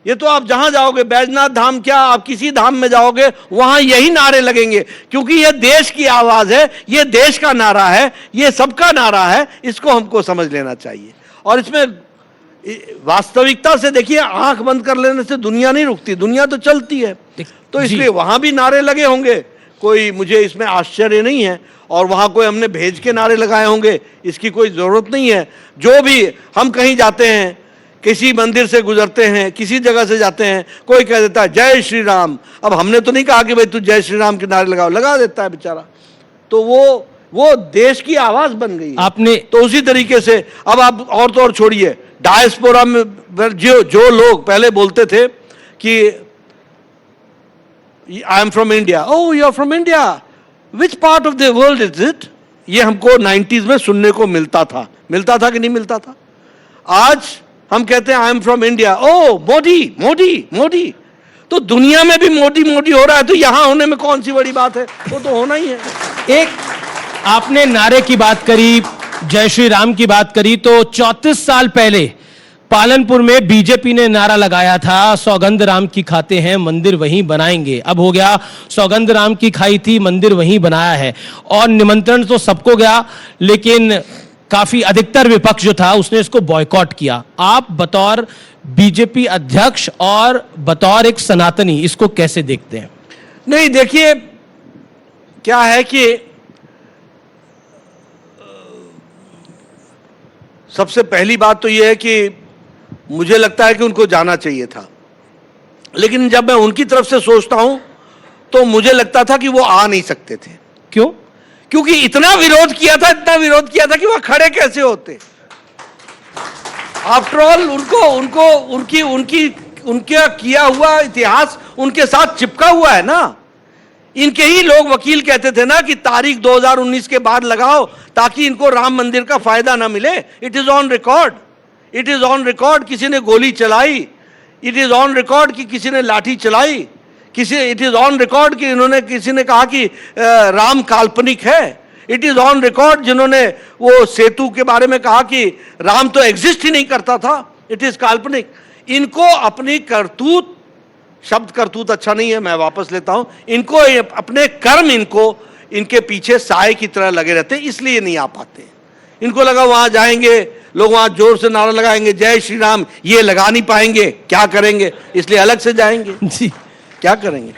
ये तो आप जहां जाओगे, बैजनाथ धाम क्या, आप किसी धाम में जाओगे वहां यही नारे लगेंगे, क्योंकि ये देश की आवाज है, ये देश का नारा है, ये सबका नारा है। इसको हमको समझ लेना चाहिए। और इसमें वास्तविकता से देखिए, आंख बंद कर लेने से दुनिया नहीं रुकती, दुनिया तो चलती है। तो इसलिए वहां भी नारे लगे होंगे, कोई मुझे इसमें आश्चर्य नहीं है। और वहां कोई हमने भेज के नारे लगाए होंगे, इसकी कोई जरूरत नहीं है। जो भी हम कहीं जाते हैं, किसी मंदिर से गुजरते हैं, किसी जगह से जाते हैं, कोई कह देता है जय श्री राम। अब हमने तो नहीं कहा कि भाई तू जय श्री राम के नारे लगाओ, लगा देता है बेचारा। तो वो देश की आवाज बन गई है। आपने तो उसी तरीके से अब आप और तो और छोड़िए, डायस्पोरा में जो लोग पहले बोलते थे कि I am from India, oh you are from India, which part of the world is it, ये हमको 90s में सुनने को मिलता था कि नहीं मिलता था। आज हम कहते हैं आई एम फ्रॉम इंडिया, ओ मोदी मोदी मोदी। तो दुनिया में भी मोदी मोदी हो रहा है, तो यहां होने में कौन सी बड़ी बात है, वो तो होना ही है। एक आपने नारे की बात करी, जय श्री राम की बात करी, तो 34 साल पहले पालनपुर में बीजेपी ने नारा लगाया था, सौगंध राम की खाते हैं मंदिर वहीं बनाएंगे। अब हो गया, सौगंध राम की खाई थी, मंदिर वहीं बनाया है। और निमंत्रण तो सबको गया, लेकिन काफी अधिकतर विपक्ष जो था उसने इसको बॉयकॉट किया। आप बतौर बीजेपी अध्यक्ष और बतौर एक सनातनी इसको कैसे देखते हैं? नहीं, देखिए क्या है कि सबसे पहली बात तो यह है कि मुझे लगता है कि उनको जाना चाहिए था, लेकिन जब मैं उनकी तरफ से सोचता हूं तो मुझे लगता था कि वो आ नहीं सकते थे। क्यों? क्योंकि इतना विरोध किया था कि वह खड़े कैसे होते। आफ्टर ऑल उनका किया हुआ इतिहास उनके साथ चिपका हुआ है ना। इनके ही लोग वकील कहते थे ना कि तारीख 2019 के बाद लगाओ ताकि इनको राम मंदिर का फायदा ना मिले। It is on record, it is on record. किसी ने गोली चलाई, इट इज ऑन रिकॉर्ड कि किसी ने लाठी चलाई, इट इज ऑन रिकॉर्ड कि किसी ने कहा कि राम काल्पनिक है। इट इज ऑन रिकॉर्ड जिन्होंने वो सेतु के बारे में कहा कि राम तो एग्जिस्ट ही नहीं करता था, इट इज काल्पनिक। इनको अपनी करतूत, शब्द करतूत अच्छा नहीं है, मैं वापस लेता हूं, इनको अपने कर्म इनके पीछे साए की तरह लगे रहते, इसलिए नहीं आ पाते। इनको लगा वहां जाएंगे, लोग वहां जोर से नारा लगाएंगे जय श्री राम, ये लगा नहीं पाएंगे, क्या करेंगे, इसलिए अलग से जाएंगे। जी, क्या करेंगे?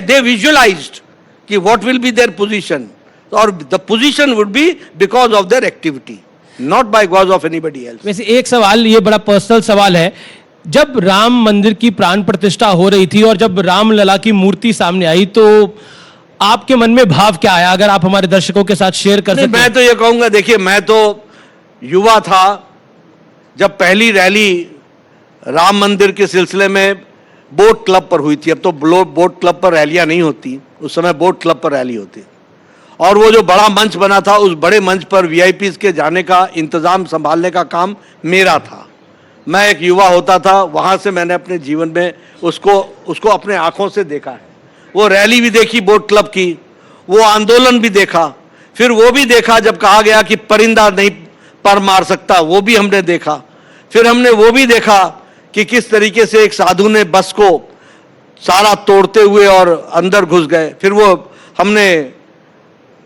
दे विजुअलाइज्ड कि what will be their position, और the position would be because of their activity, not by because of anybody else. वैसे एक सवाल, ये बड़ा पर्सनल सवाल है, जब राम मंदिर की प्राण प्रतिष्ठा हो रही थी और जब रामलला की मूर्ति सामने आई तो आपके मन में भाव क्या आया, अगर आप हमारे दर्शकों के साथ शेयर कर नहीं, सकते मैं तो ये कहूंगा, देखिए मैं तो युवा था जब पहली रैली राम मंदिर के सिलसिले में बोट क्लब पर हुई थी। अब तो बोट क्लब पर रैलियां नहीं होती, उस समय बोट क्लब पर रैली होती। और वो जो बड़ा मंच बना था, उस बड़े मंच पर वीआईपीज़ के जाने का इंतजाम संभालने का काम मेरा था। मैं एक युवा होता था, वहां से मैंने अपने जीवन में उसको अपने आंखों से देखा है। वो रैली भी देखी बोट क्लब की, वो आंदोलन भी देखा, फिर वो भी देखा जब कहा गया कि परिंदा नहीं पर मार सकता, वो भी हमने देखा। फिर हमने वो भी देखा कि किस तरीके से एक साधु ने बस को सारा तोड़ते हुए और अंदर घुस गए। फिर वो हमने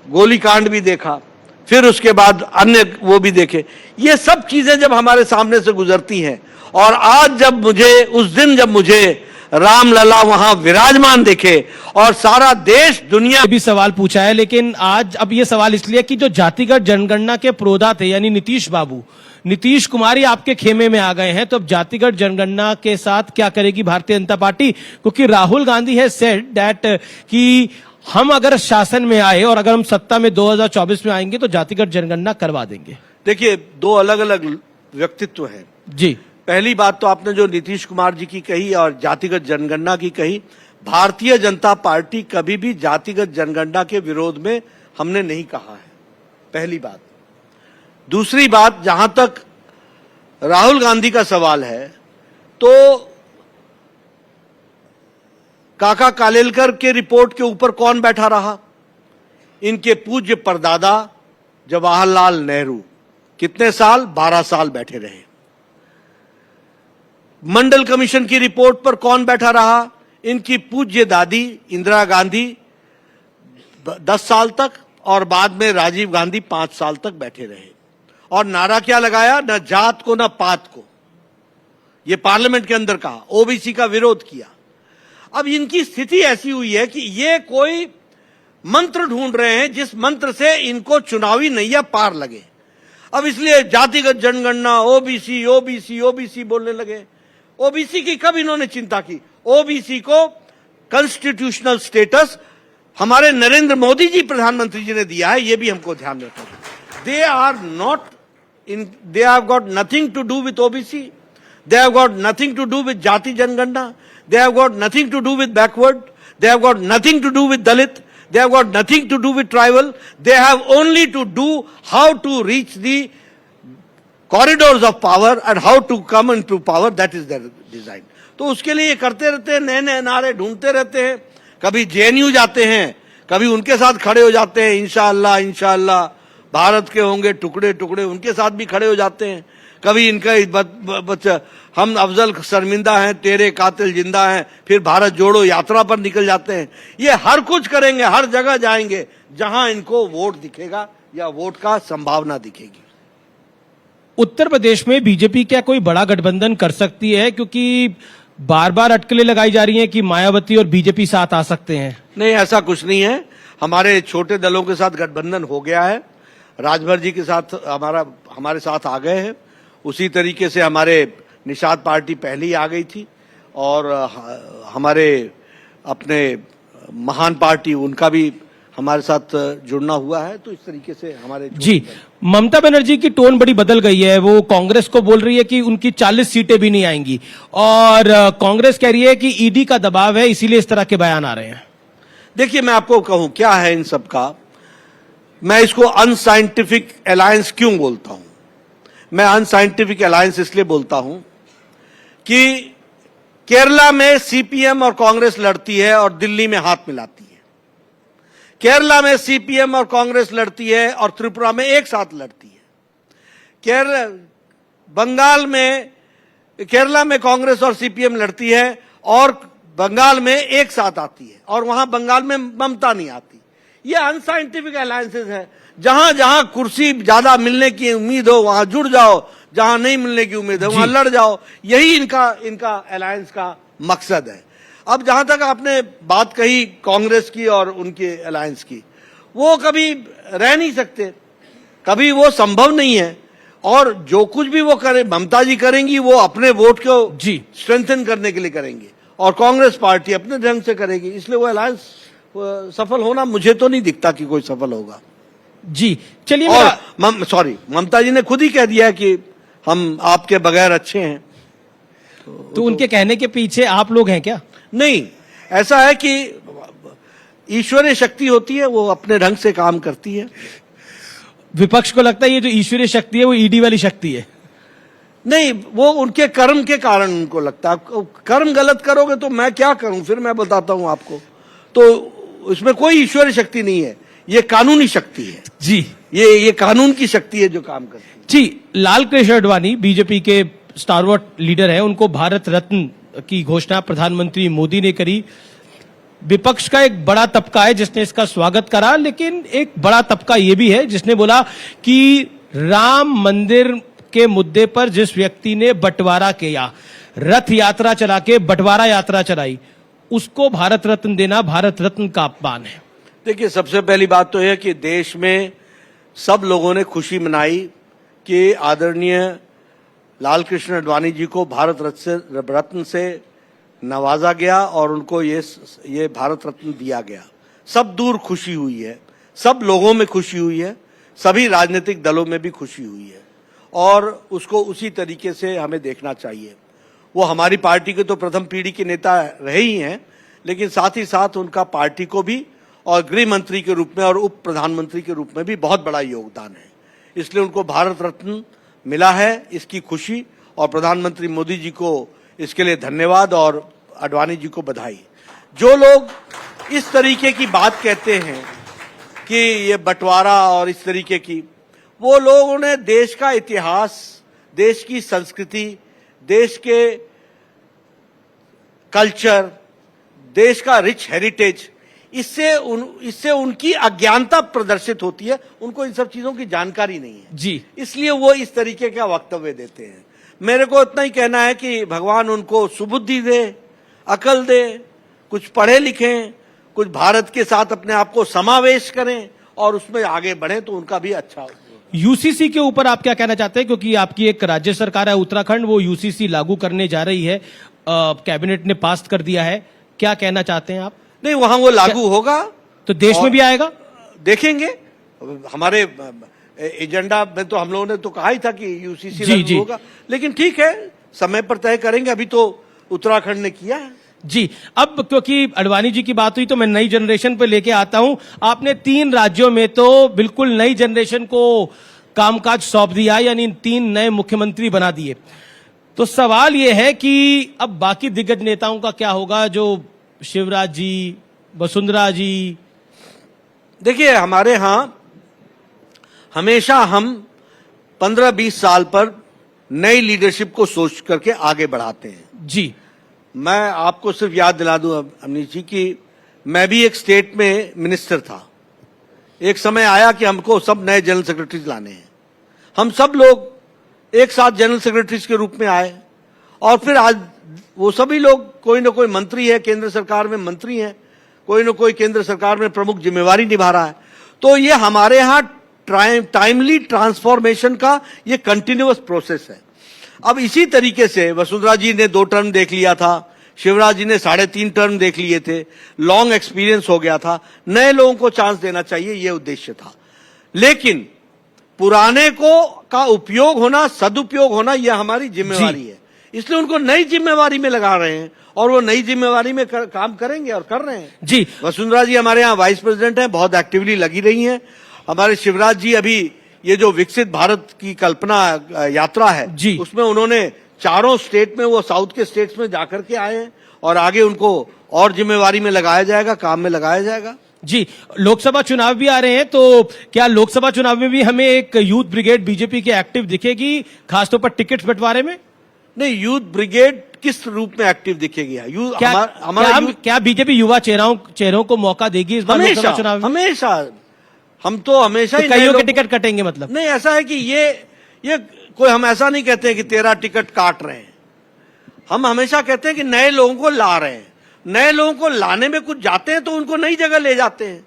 गोलीकांड भी देखा, फिर उसके बाद अन्य वो भी देखे। ये सब चीजें जब हमारे सामने से गुजरती हैं, और आज जब मुझे उस दिन जब मुझे रामलला वहां विराजमान देखे और सारा देश दुनिया भी सवाल पूछा है, लेकिन आज अब ये सवाल इसलिए कि जो जातिगत जनगणना के प्रोदा थे यानी नीतीश बाबू, नीतीश कुमार ही आपके खेमे में आ गए हैं, तो अब जातिगत जनगणना के साथ क्या करेगी भारतीय जनता पार्टी? क्योंकि Rahul Gandhi has said that कि हम अगर शासन में आए और अगर हम सत्ता में 2024 में आएंगे तो जातिगत जनगणना करवा देंगे। देखिए, दो अलग अलग व्यक्तित्व हैं जी। पहली बात तो आपने जो नीतीश कुमार जी की कही और जातिगत जनगणना की कही, भारतीय जनता पार्टी कभी भी जातिगत जनगणना के विरोध में हमने नहीं कहा है, पहली बात। दूसरी बात, जहां तक राहुल गांधी का सवाल है, तो काका कालेलकर के रिपोर्ट के ऊपर कौन बैठा रहा? इनके पूज्य परदादा जवाहरलाल नेहरू कितने साल? 12 साल बैठे रहे। मंडल कमीशन की रिपोर्ट पर कौन बैठा रहा? इनकी पूज्य दादी इंदिरा गांधी 10 साल तक, और बाद में राजीव गांधी 5 साल तक बैठे रहे। और नारा क्या लगाया? न जात को न पात को, यह पार्लियामेंट के अंदर कहा, ओबीसी का विरोध किया। अब इनकी स्थिति ऐसी हुई है कि ये कोई मंत्र ढूंढ रहे हैं जिस मंत्र से इनको चुनावी नैया पार लगे। अब इसलिए जातिगत जनगणना, ओबीसी ओबीसी ओबीसी बोलने लगे। ओबीसी की कब इन्होंने चिंता की? ओबीसी को कॉन्स्टिट्यूशनल स्टेटस हमारे नरेंद्र मोदी जी प्रधानमंत्री जी ने दिया है, यह भी हमको ध्यान रखना है। They are not in, they have got nothing to do with OBC, they have got nothing to do with जाति जनगणना, they have got nothing to do with backward, they have got nothing to do with Dalit, they have got nothing to do with tribal, they have only to do how to reach the corridors of power and how to come into power, that is their design. तो उसके लिए ये करते रहते हैं, नए नए नारे ढूंढते रहते हैं। कभी जेएनयू जाते हैं, कभी उनके साथ खड़े हो जाते हैं, इंशाअल्लाह इंशाअल्लाह भारत के होंगे टुकड़े टुकड़े, उनके साथ भी खड़े हो जाते हैं। कभी इनका बच्चा हम अफजल शर्मिंदा हैं, तेरे कातिल जिंदा हैं, फिर भारत जोड़ो यात्रा पर निकल जाते हैं। ये हर कुछ करेंगे, हर जगह जाएंगे जहां इनको वोट दिखेगा या वोट का संभावना दिखेगी। उत्तर प्रदेश में बीजेपी क्या कोई बड़ा गठबंधन कर सकती है? क्योंकि बार बार अटकलें लगाई जा रही हैं कि मायावती और बीजेपी साथ आ सकते हैं। नहीं, ऐसा कुछ नहीं है। हमारे छोटे दलों के साथ गठबंधन हो गया है। राजभर जी के साथ हमारे साथ आ गए हैं। उसी तरीके से हमारे निषाद पार्टी पहले ही आ गई थी, और हमारे अपने महान पार्टी उनका भी हमारे साथ जुड़ना हुआ है। तो इस तरीके से हमारे जी। ममता बनर्जी की टोन बड़ी बदल गई है, वो कांग्रेस को बोल रही है कि उनकी 40 सीटें भी नहीं आएंगी, और कांग्रेस कह रही है कि ईडी का दबाव है, इसीलिए इस तरह के बयान आ रहे हैं। देखिए, मैं आपको कहूं क्या है इन सब का, मैं इसको अनसाइंटिफिक अलायंस क्यों बोलता हूं? मैं अनसाइंटिफिक अलायंस इसलिए बोलता हूं कि केरला में सीपीएम और कांग्रेस लड़ती है और दिल्ली में हाथ मिलाती है। केरला में सीपीएम और कांग्रेस लड़ती है और त्रिपुरा में एक साथ लड़ती है। केरला में कांग्रेस और सीपीएम लड़ती है और बंगाल में एक साथ आती है, और वहां बंगाल में ममता नहीं आती। ये अनसाइंटिफिक अलायंसेस है। जहां जहां कुर्सी ज्यादा मिलने की उम्मीद हो वहां जुड़ जाओ, जहां नहीं मिलने की उम्मीद है वहां लड़ जाओ। यही इनका अलायंस का मकसद है। अब जहां तक आपने बात कही कांग्रेस की और उनके अलायंस की, वो कभी रह नहीं सकते, कभी वो संभव नहीं है। और जो कुछ भी वो करे, ममता जी करेंगी, वो अपने वोट को स्ट्रेंथन करने के लिए करेंगे, और कांग्रेस पार्टी अपने ढंग से करेगी, इसलिए वो अलायंस सफल होना मुझे तो नहीं दिखता कि कोई सफल होगा। जी चलिए और सॉरी, ममता जी ने खुद ही कह दिया है कि हम आपके बगैर अच्छे हैं। तो उनके कहने के पीछे आप लोग हैं क्या? नहीं, ऐसा है कि ईश्वरीय शक्ति होती है, वो अपने ढंग से काम करती है। विपक्ष को लगता है ये जो ईश्वरीय शक्ति है वो ईडी वाली शक्ति है। नहीं, वो उनके कर्म के कारण उनको लगता है। कर्म गलत करोगे तो मैं क्या करूं, फिर मैं बताता हूं आपको। तो इसमें कोई ईश्वरीय शक्ति नहीं है, ये कानूनी शक्ति है। जी, ये कानून की शक्ति है जो काम करती है। जी, लाल कृष्ण आडवाणी बीजेपी के स्टारवॉट लीडर है, उनको भारत रत्न की घोषणा प्रधानमंत्री मोदी ने करी। विपक्ष का एक बड़ा तबका है जिसने इसका स्वागत करा, लेकिन एक बड़ा तबका यह भी है जिसने बोला कि राम मंदिर के मुद्दे पर जिस व्यक्ति ने बंटवारा किया, रथ यात्रा चला के बंटवारा यात्रा चलाई, उसको भारत रत्न देना भारत रत्न का अपमान है। देखिए, सबसे पहली बात तो यह कि देश में सब लोगों ने खुशी मनाई कि आदरणीय लाल कृष्ण आडवाणी जी को भारत रत्न से नवाजा गया और उनको ये भारत रत्न दिया गया। सब दूर खुशी हुई है, सब लोगों में खुशी हुई है, सभी राजनीतिक दलों में भी खुशी हुई है और उसको उसी तरीके से हमें देखना चाहिए। वो हमारी पार्टी के तो प्रथम पीढ़ी के नेता रहे ही हैं, लेकिन साथ ही साथ उनका पार्टी को भी और गृह मंत्री के रूप में और उप प्रधानमंत्री के रूप में भी बहुत बड़ा योगदान है। इसलिए उनको भारत रत्न मिला है, इसकी खुशी, और प्रधानमंत्री मोदी जी को इसके लिए धन्यवाद और आडवाणी जी को बधाई। जो लोग इस तरीके की बात कहते हैं कि ये बंटवारा और इस तरीके की, वो लोगों ने देश का इतिहास, देश की संस्कृति, देश के कल्चर, देश का रिच हेरिटेज, इससे उनकी अज्ञानता प्रदर्शित होती है। उनको इन सब चीजों की जानकारी नहीं है जी, इसलिए वो इस तरीके का वक्तव्य देते हैं। मेरे को इतना ही कहना है कि भगवान उनको सुबुद्धि दे, अकल दे, कुछ पढ़े लिखें, कुछ भारत के साथ अपने आप को समावेश करें और उसमें आगे बढ़ें तो उनका भी अच्छा हो। यूसीसी के ऊपर आप क्या कहना चाहते हैं, क्योंकि आपकी एक राज्य सरकार है उत्तराखंड, वो यूसीसी लागू करने जा रही है, कैबिनेट ने पास कर दिया है, क्या कहना चाहते हैं आप? नहीं, वहां वो लागू होगा तो देश में भी आएगा, देखेंगे। हमारे एजेंडा में तो हम लोगों ने तो कहा ही था कि यूसीसी लागू होगा, लेकिन ठीक है, समय पर तय करेंगे। अभी तो उत्तराखंड ने किया है। जी, अब क्योंकि आडवाणी जी की बात हुई तो मैं नई जनरेशन पे लेके आता हूं। आपने 3 राज्यों में तो बिल्कुल नई जनरेशन को कामकाज सौंप दिया, यानी 3 नए मुख्यमंत्री बना दिए। तो सवाल यह है कि अब बाकी दिग्गज नेताओं का क्या होगा, जो शिवराज जी, वसुंधरा जी? देखिए, हमारे यहां हमेशा हम 15-20 साल पर नई लीडरशिप को सोच करके आगे बढ़ाते हैं। जी, मैं आपको सिर्फ याद दिला दूं अमनीश जी कि मैं भी एक स्टेट में मिनिस्टर था। एक समय आया कि हमको सब नए जनरल सेक्रेटरीज लाने हैं। हम सब लोग एक साथ जनरल सेक्रेटरीज के रूप में आए और फिर आज वो सभी लोग, कोई ना कोई मंत्री है, केंद्र सरकार में मंत्री है, कोई ना कोई केंद्र सरकार में प्रमुख जिम्मेवारी निभा रहा है। तो ये हमारे यहाँ टाइमली ट्रांसफॉर्मेशन का ये कंटिन्यूअस प्रोसेस है। अब इसी तरीके से वसुंधरा जी ने 2 टर्म देख लिया था, शिवराज जी ने 3.5 टर्म देख लिए थे, लॉन्ग एक्सपीरियंस हो गया था, नए लोगों को चांस देना चाहिए, ये उद्देश्य था। लेकिन पुराने को का उपयोग होना, सदुपयोग होना, यह हमारी जिम्मेवारी है। इसलिए उनको नई जिम्मेवारी में लगा रहे हैं और वो नई जिम्मेवारी में काम करेंगे और कर रहे हैं। जी, वसुंधरा जी हमारे यहाँ वाइस प्रेसिडेंट हैं, बहुत एक्टिवली लगी रही हैं। हमारे शिवराज जी अभी ये जो विकसित भारत की कल्पना यात्रा है, उसमें उन्होंने 4 स्टेट में, वो साउथ के स्टेट्स में जाकर के आए हैं और आगे उनको और जिम्मेवारी में लगाया जाएगा, काम में लगाया जाएगा। जी, लोकसभा चुनाव भी आ रहे हैं, तो क्या लोकसभा चुनाव में भी हमें एक यूथ ब्रिगेड बीजेपी की एक्टिव दिखेगी, खासतौर पर टिकट बंटवारे में? नहीं, यूथ ब्रिगेड किस रूप में एक्टिव दिखेगी? क्या बीजेपी युवा चेहरों को मौका देगी इस बार लोकसभा चुनाव में? हमेशा हम तो हमेशा ही कईयों के टिकट कटेंगे, मतलब? नहीं, ऐसा है कि ये कोई, हम ऐसा नहीं कहते हैं कि तेरा टिकट काट रहे हैं। हम हमेशा कहते हैं कि नए लोगों को ला रहे हैं। नए लोगों को लाने में कुछ जाते हैं तो उनको नई जगह ले जाते हैं।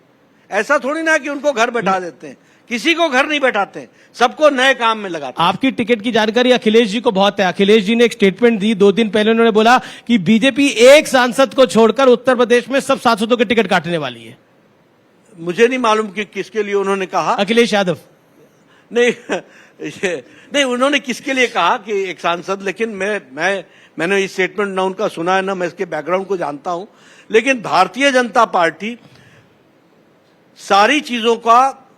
ऐसा थोड़ी ना कि उनको घर बैठा देते हैं, किसी को घर नहीं बैठाते हैं, सबको नए काम में लगाते हैं। आपकी टिकट की जानकारी अखिलेश जी को बहुत है। अखिलेश जी ने एक स्टेटमेंट दी 2 दिन पहले, उन्होंने बोला कि बीजेपी एक सांसद को छोड़कर उत्तर प्रदेश में सब सांसदों के टिकट काटने वाली है। मुझे नहीं मालूम कि किसके लिए उन्होंने कहा। अखिलेश यादव नहीं, उन्होंने किसके लिए कहा कि एक सांसद, लेकिन मैंने ये स्टेटमेंट ना उनका सुना है, ना मैं इसके बैकग्राउंड को जानता हूं। लेकिन भारतीय जनता पार्टी सारी चीजों का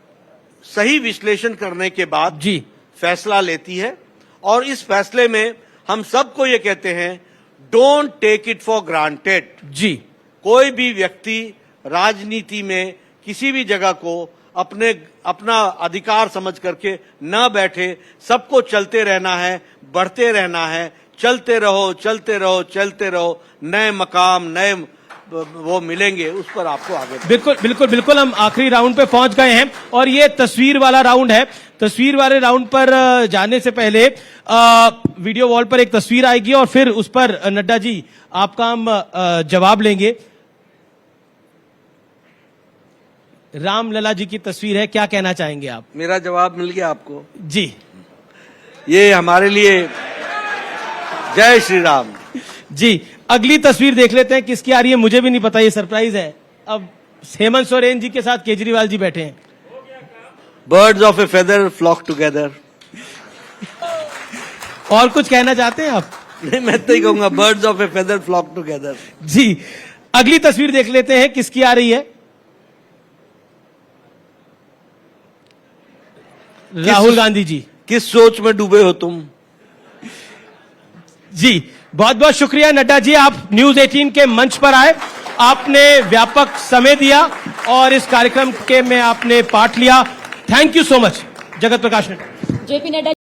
सही विश्लेषण करने के बाद जी फैसला लेती है, और इस फैसले में हम सबको ये कहते हैं, don't take it for granted. जी, कोई भी व्यक्ति राजनीति में किसी भी जगह को अपना अधिकार समझ करके न बैठे। सबको चलते रहना है, बढ़ते रहना है, चलते रहो चलते रहो चलते रहो, नए मकाम नए वो मिलेंगे, उस पर आपको आगे। बिल्कुल बिल्कुल बिल्कुल। हम आखिरी राउंड पे पहुंच गए हैं और ये तस्वीर वाला राउंड है। तस्वीर वाले राउंड पर जाने से पहले वीडियो वॉल पर एक तस्वीर आएगी और फिर उस पर नड्डा जी आपका हम जवाब लेंगे। राम लला जी की तस्वीर है, क्या कहना चाहेंगे आप? मेरा जवाब मिल गया आपको जी। ये हमारे लिए जय श्री राम जी, अगली तस्वीर देख लेते हैं किसकी आ रही है, मुझे भी नहीं पता, ये सरप्राइज है। अब हेमंत सोरेन जी के साथ केजरीवाल जी बैठे हैं। Birds of a feather flock together. और कुछ कहना चाहते हैं आप? नहीं, मैं तो ही कहूंगा birds of a feather flock together. जी, अगली तस्वीर देख लेते हैं किसकी आ रही है। राहुल गांधी जी। किस सोच में डूबे हो तुम? जी, बहुत बहुत शुक्रिया नड्डा जी, आप न्यूज 18 के मंच पर आए, आपने व्यापक समय दिया और इस कार्यक्रम के में आपने पार्ट लिया। Thank you so much Jagat Prakash Nadda. JP Nadda